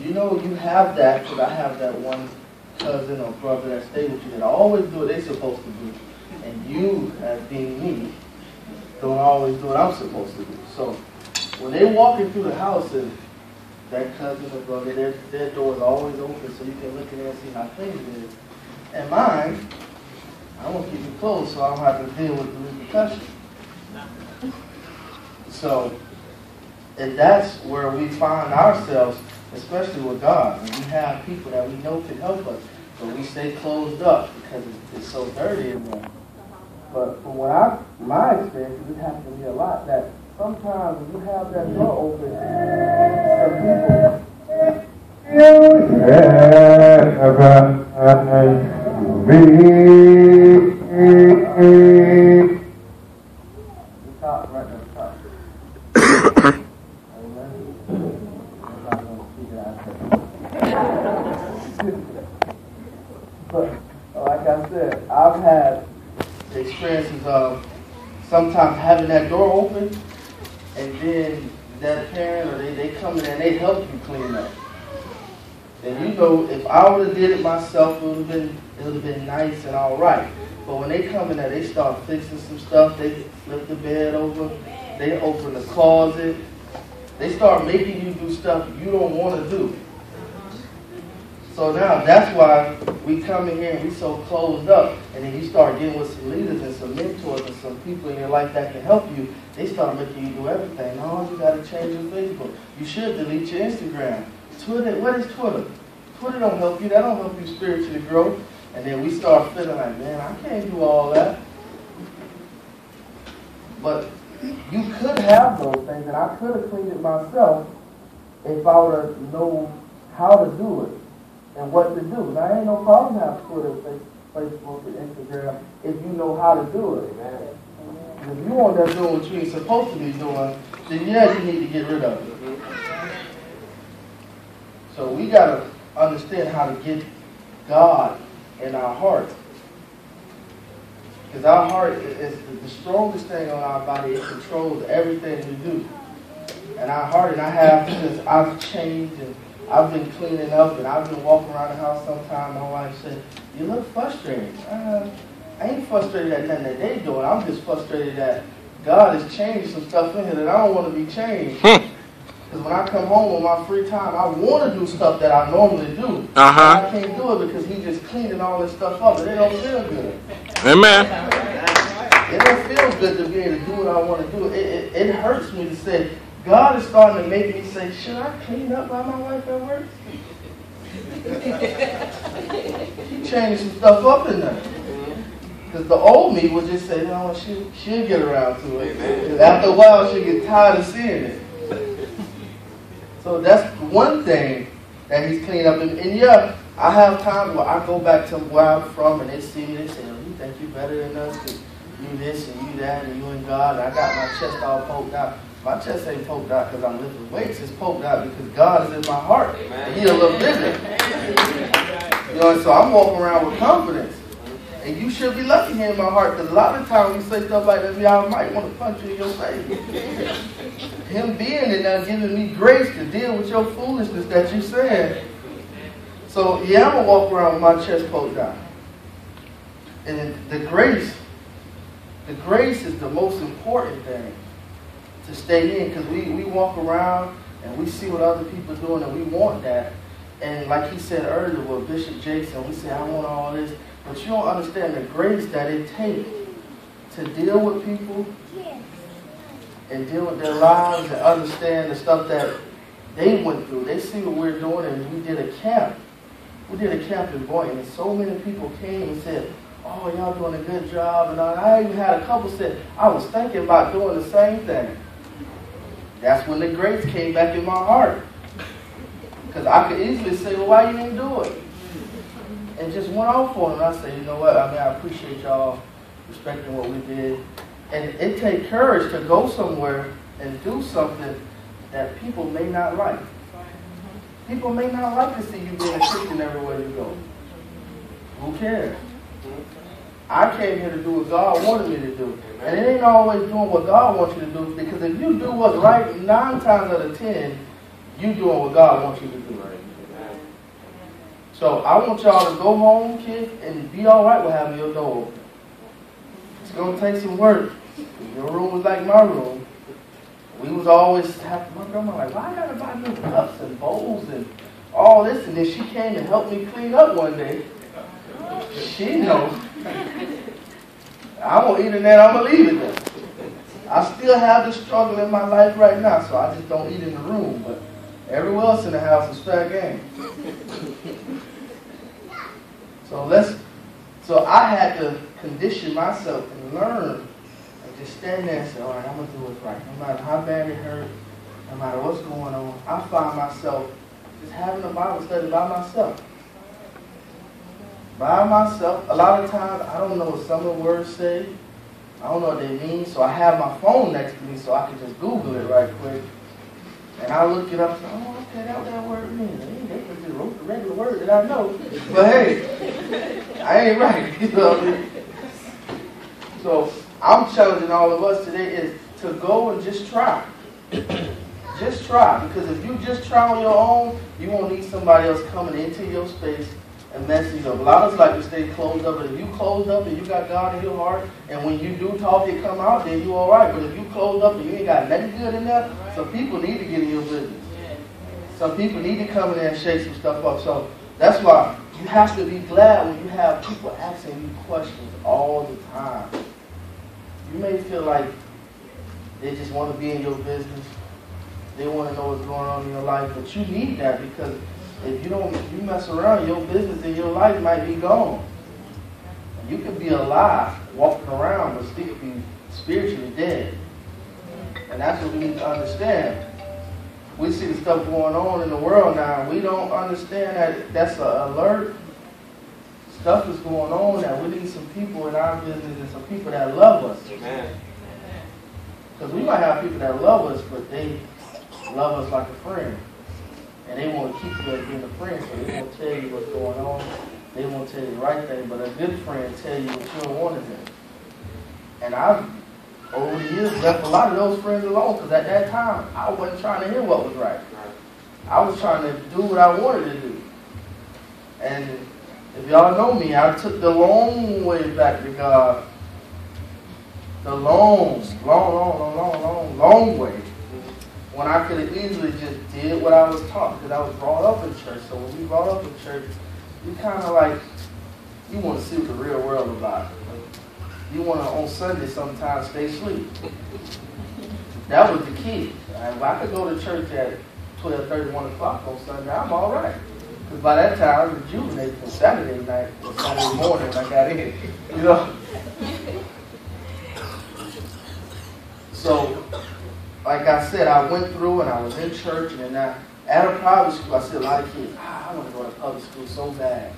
You know you have that, because I have that one cousin or brother that stay with you that always do what they're supposed to do. And you, as being me, don't always do what I'm supposed to do. So when they walking through the house and that cousin or brother, their door is always open so you can look in there and see how clean it is. And mine, I want to keep it closed so I don't have to deal with the repercussions. So, and that's where we find ourselves, especially with God. And we have people that we know can help us, but we stay closed up because it's so dirty in there. But from my experience, it happens to me a lot, that sometimes when you have that door open, But like I said, I've had experiences of sometimes having that door open, and then that parent or they come in and they help you clean up. And you know, if I would have did it myself, it would have been nice and all right. But when they come in there, they start fixing some stuff. They flip the bed over. They open the closet. They start making you do stuff you don't want to do. So now that's why we come in here and we so closed up. And then you start getting with some leaders and some mentors and some people in your life that can help you. They start making you do everything. Oh, you got to change your Facebook. You should delete your Instagram. Twitter, what is Twitter? Twitter don't help you. That don't help you spiritually grow. And then we start feeling like, man, I can't do all that. But you could have those things, and I could have cleaned it myself if I would have known how to do it and what to do. Now, ain't no problem having Twitter, Facebook, and Instagram if you know how to do it. And if you want to doing what you ain't supposed to be doing, then yeah, you need to get rid of it. So we got to understand how to get God in our heart. Because our heart is the strongest thing on our body. It controls everything we do. And our heart, and I have, since I've changed and I've been cleaning up and I've been walking around the house sometime, my wife said, you look frustrated. I ain't frustrated at nothing that they doing. I'm just frustrated that God has changed some stuff in here that I don't want to be changed. Because when I come home on my free time, I want to do stuff that I normally do. But I can't do it because he just cleaning all this stuff up, and it don't feel good. Amen. It don't feel good to be able to do what I want to do. It hurts me to say, God is starting to make me say, should I clean up by my wife at work? She changed some stuff up in there. Because the old me would just say, no, she'll get around to it. And after a while, she'll get tired of seeing it. So that's one thing that he's cleaned up. And yeah, I have times where I go back to where I'm from and they see me, they say, oh, you think you're better than us because you this and you that and you and God. And I got my chest all poked out. My chest ain't poked out because I'm lifting weights. It's poked out because God is in my heart. And he's a little bigger. You know, and so I'm walking around with confidence. And you should be lucky here in my heart, because a lot of times you say stuff like that, y'all might want to punch you in your face. Him being in there giving me grace to deal with your foolishness that you said. So yeah, I'm going to walk around with my chest poked out. And the grace is the most important thing to stay in, because we walk around and we see what other people are doing and we want that. And like he said earlier with Bishop Jason, we say, I want all this. But you don't understand the grace that it takes to deal with people and deal with their lives and understand the stuff that they went through. They see what we're doing, and we did a camp. We did a camp in Boynton, and so many people came and said, oh, y'all doing a good job. And I even had a couple said, I was thinking about doing the same thing. That's when the grace came back in my heart. Because I could easily say, well, why you didn't do it? And just went off on it. And I said, you know what? I mean, I appreciate y'all respecting what we did. And it takes courage to go somewhere and do something that people may not like. People may not like to see you being a Christian everywhere you go. Who cares? I came here to do what God wanted me to do. And it ain't always doing what God wants you to do, because if you do what's right 9 times out of 10, you doing what God wants you to do. So I want y'all to go home, kids, and be all right with having your door open. It's going to take some work. Your room was like my room. We was always having, my grandma like, why I got to buy new cups and bowls and all this? And then she came and helped me clean up one day. She knows. I won't eat in there, I'm going to leave it there. I still have the struggle in my life right now, so I just don't eat in the room. But everywhere else in the house is fair game. So I had to condition myself and learn and just stand there and say, all right, I'm going to do what's right. No matter how bad it hurts, no matter what's going on, I find myself just having a Bible study by myself. By myself. A lot of times, I don't know what some of the words say. I don't know what they mean, so I have my phone next to me so I can just Google it right quick. And I look it up and say, oh, okay, that's what that word means. They just wrote the regular word that I know. But hey, I ain't right. You know what I mean? So I'm challenging all of us today is to go and just try. Just try. Because if you just try on your own, you won't need somebody else coming into your space and messing you up. A lot of us like to stay closed up, but if you closed up and you got God in your heart, and when you do talk, it come out, then you all right. But if you closed up and you ain't got nothing good in there, some people need to get in your business. Some people need to come in there and shake some stuff up. So that's why you have to be glad when you have people asking you questions all the time. You may feel like they just want to be in your business. They want to know what's going on in your life, but you need that because if you mess around, your business and your life might be gone. You could be alive, walking around, but still be spiritually dead. And that's what we need to understand. We see the stuff going on in the world now, and we don't understand that that's an alert. Stuff is going on that we need some people in our business and some people that love us. Because we might have people that love us, but they love us like a friend. And they want to keep you as being a friend, so they won't tell you what's going on. They won't tell you the right thing, but a good friend tell you what you don't want to do. And I've, over the years, left a lot of those friends alone, because at that time, I wasn't trying to hear what was right. I was trying to do what I wanted to do. And if y'all know me, I took the long way back to God. The long way. When I could have easily just did what I was taught, because I was brought up in church. So when we brought up in church, you kind of like, you want to see what the real world is about. You want to, on Sunday, sometimes stay asleep. That was the key. If I could go to church at 12:30, 1 o'clock on Sunday, I'm all right. Because by that time, I was rejuvenated from Saturday night or Saturday morning when I got in. You know? So, like I said, I went through and I was in church, and then at a private school, I see a lot of kids, I want to go to public school so bad.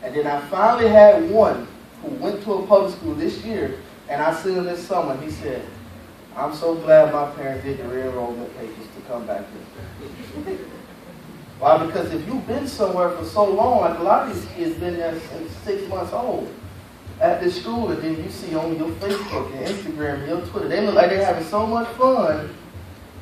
And then I finally had one who went to a public school this year, and I seen him this summer, and he said, I'm so glad my parents did the re-enrollment papers to come back here. Why? Because if you've been somewhere for so long, like a lot of these kids been there since 6 months old at this school, and then you see on your Facebook and Instagram and your Twitter, they look like they're having so much fun,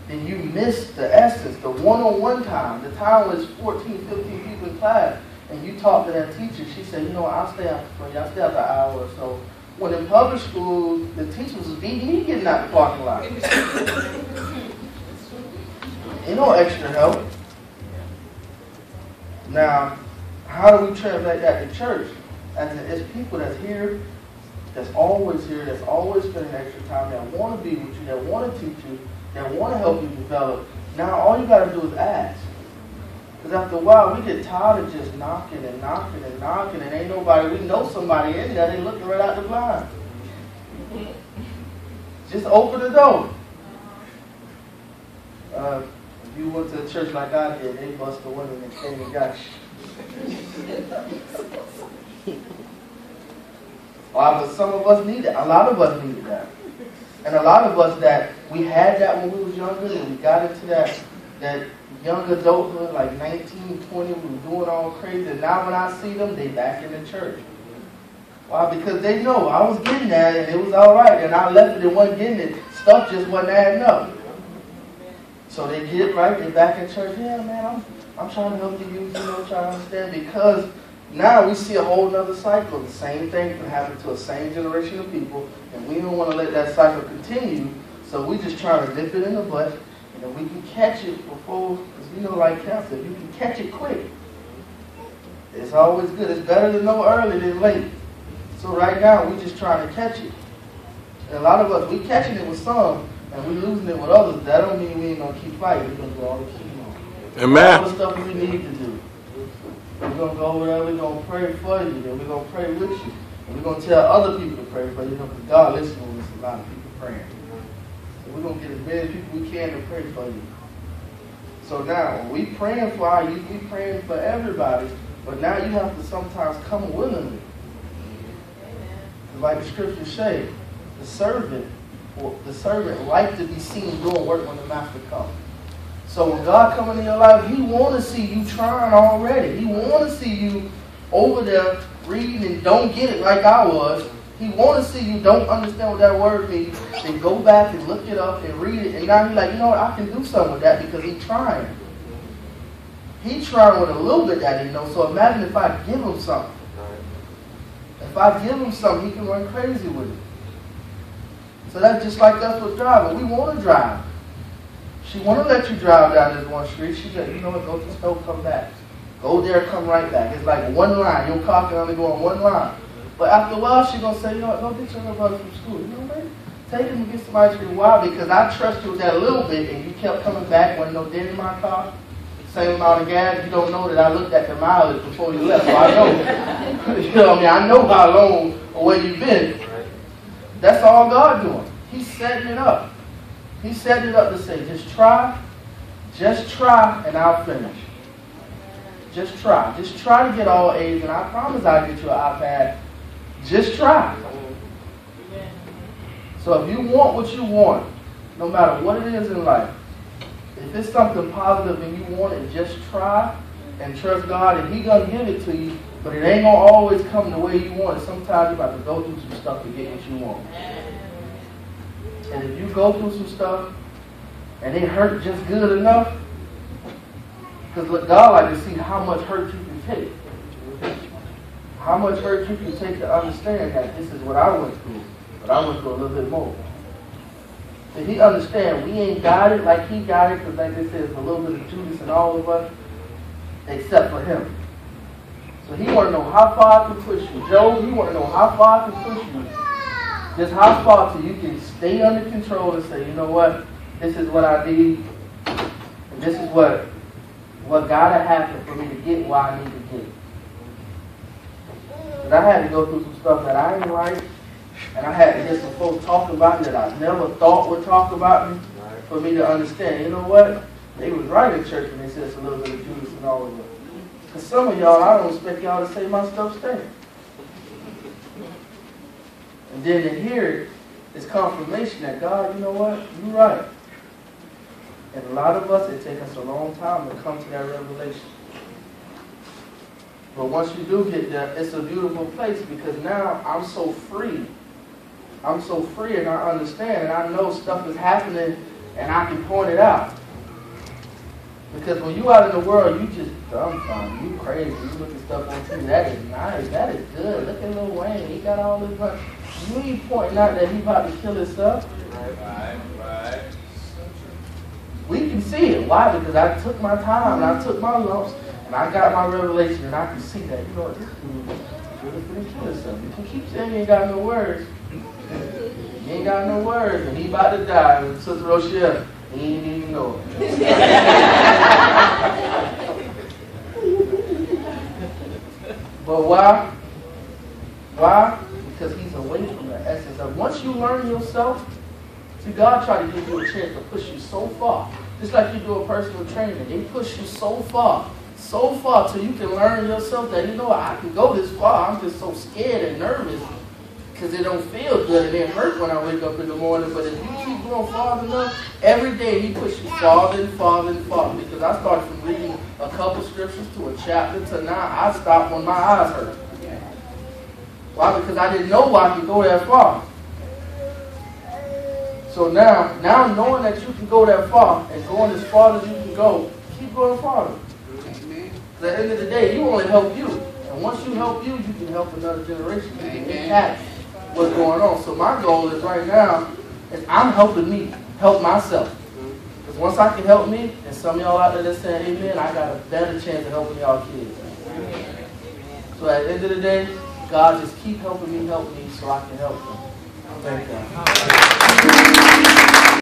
then you miss the essence, the one-on-one time, the time when it's 14, 15 people in class, and you talk to that teacher, she said, you know, I'll stay after for you, I'll stay after an hour or so. When in public school, the teachers was beating me getting out the parking lot. Ain't no extra help. Now, how do we translate that to church? As people that's here, that's always spending extra time, that want to be with you, that want to teach you, that want to help you develop. Now, all you got to do is ask. Because after a while, we get tired of just knocking, and ain't nobody, we know somebody in there, they looking right out the blind. Just open the door. If you went to a church like I did, they bust the window and came and got you. But some of us need it. A lot of us needed that. And a lot of us that we had that when we was younger, and we got into that young adulthood, like 19, 20, we were doing all crazy. And now when I see them, they back in the church. Why? Because they know I was getting that and it was all right. And I left it and wasn't getting it. Stuff just wasn't adding up. So they get it right, they back in church. Yeah, man, I'm trying to help you, try to understand, because now we see a whole other cycle. The same thing can happen to a same generation of people, and we don't want to let that cycle continue, so we just try to nip it in the butt, and then we can catch it before, because like cancer, you can catch it quick. It's always good. It's better to know early than late. So right now, we just trying to catch it. And a lot of us, we catching it with some, and we losing it with others. That don't mean we ain't going to keep fighting. We're going to do all the chemo. Amen. All the stuff we need to do. We're going to go over there, we're going to pray for you, and we're going to pray with you. And we're going to tell other people to pray for you, because God listens when there's a lot of people praying. So we're going to get as many people we can to pray for you. So now, when we praying for our youth, we praying for everybody, but now you have to sometimes come willingly. Like the scriptures say, the servant likes to be seen doing work when the master comes. So when God comes into your life, He want to see you trying already. He want to see you over there reading and don't get it like I was. He want to see you don't understand what that word means. Then go back and look it up and read it. And now He's like, you know what, I can do something with that because He's trying. He's trying with a little bit that He knows. So imagine if I give Him something. If I give Him something, He can run crazy with it. So that's just like us with driving. We want to drive. She want to let you drive down this one street. She said, you know what, go to the store, come back. Go there, come right back. It's like one line. Your car can only go on one line. But after a while, she's going to say, you know what, go get your little brother from school. You know what? Take him and get some ice cream. Why? Because I trust you with that little bit, and you kept coming back. Wasn't no dent in my car. Same amount of gas. You don't know that I looked at the mileage before you left. So I know. You know what I mean? I know how long away you've been. That's all God doing. He's setting it up. He's setting it up to say, just try, and I'll finish. Just try. Just try to get all A's, and I promise I'll get you an iPad. Just try. So if you want what you want, no matter what it is in life, if it's something positive and you want it, just try and trust God, and He's going to give it to you, but it ain't going to always come the way you want it. Sometimes you're about to go through some stuff to get what you want. And if you go through some stuff and it hurt just good enough, because God likes to see how much hurt you can take. How much hurt you can take to understand that this is what I went through, but I went through a little bit more. If He understands we ain't got it like He got it, because like they said, there's a little bit of Judas in all of us, except for Him. So He want to know how far I can push you. Job, He want to know how far I can push you. Just how far so you can stay under control and say, you know what, this is what I need, and this is what gotta happen for me to get what I need to get. Because I had to go through some stuff that I ain't like, and I had to hear some folks talk about me that I never thought would talk about me, for me to understand, you know what, they was right in church when they said it's a little bit of Judas and all of it. Because some of y'all, I don't expect y'all to say my stuff stank. And then to hear it is confirmation that God, you know what, you're right. And a lot of us, it takes us a long time to come to that revelation. But once you do get there, it's a beautiful place, because now I'm so free. I'm so free, and I understand, and I know stuff is happening, and I can point it out. Because when you out in the world, you just dumbfounded. You crazy. You look at stuff on TV. That is nice. That is good. Look at Lil Wayne. He got all this money. You ain't pointing out that he about to kill himself. Right. We can see it. Why? Because I took my time, and I took my lumps, and I got my revelation, and I can see that, you know, this dude really finna kill himself. If you keep saying you ain't got no words, you ain't got no words, and he about to die. And Sister Rochelle, he ain't even know it. But why? Why? Because he's away from the essence of, once you learn yourself, see, God tried to give you a chance to push you so far. Just like you do a personal training. They push you so far till you can learn yourself that, you know what, I can go this far. I'm just so scared and nervous because it don't feel good and it hurt when I wake up in the morning. But if you keep going far enough, every day He pushes you farther and farther and farther. Because I started from reading a couple scriptures to a chapter to now I stopped when my eyes hurt. Why? Because I didn't know I could go that far. So now knowing that you can go that far and going as far as you can go, keep going farther. At the end of the day, you only help you. And once you help you, you can help another generation. You can impact what's going on. So my goal is right now, is I'm helping me help myself. Because once I can help me, and some of y'all out there that's saying amen, I got a better chance of helping y'all kids. So at the end of the day, God just keep helping me help me so I can help them. Thank God.